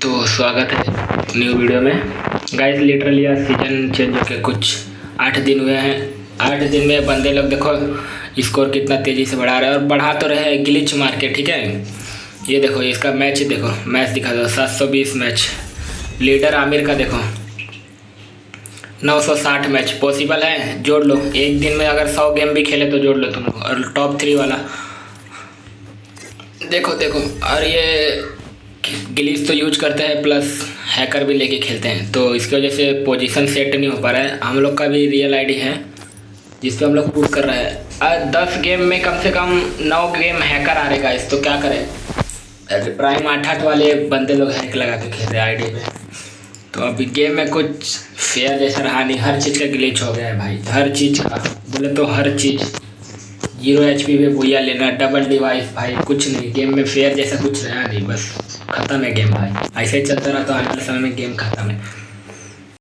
तो स्वागत है न्यू वीडियो में। गाइस लिटरली आज सीजन चेंज होकर कुछ 8 दिन हुए हैं। 8 दिन में बंदे लोग देखो स्कोर कितना तेज़ी से बढ़ा रहे हैं और बढ़ा तो रहे हैं ग्लिच मार के। ठीक है, ये देखो इसका मैच देखो, मैच दिखा दो 720 मैच। लीडर आमिर का देखो 960 मैच। पॉसिबल है, जोड़ लो एक दिन में अगर 100 गेम भी खेले तो जोड़ लो तुम लोग। और टॉप 3 वाला देखो और ये ग्लिच तो यूज करते हैं प्लस हैकर भी लेके खेलते हैं, तो इसकी वजह से पोजीशन सेट नहीं हो पा रहा है। हम लोग का भी रियल आईडी है जिस पे हम लोग पुश कर रहे हैं। 10 गेम में कम से कम 9 गेम हैकर आ रहेगा इस, तो क्या करें। प्राइम 8 वाले बंदे लोग हैक लगा के खेल रहे हैं आईडी पे। तो अभी गेम में कुछ फेयर जैसा रहा नहीं, हर चीज़ का ग्लिच हो गया है भाई, हर चीज़ का बोले तो हर चीज़। 0 HP पे बुया लेना, डबल डिवाइस भाई, कुछ नहीं गेम में फेयर जैसा कुछ रहा नहीं, बस ख़त्म है गेम भाई। ऐसे ही चलता रहा तो आने वाले समय में गेम ख़त्म है।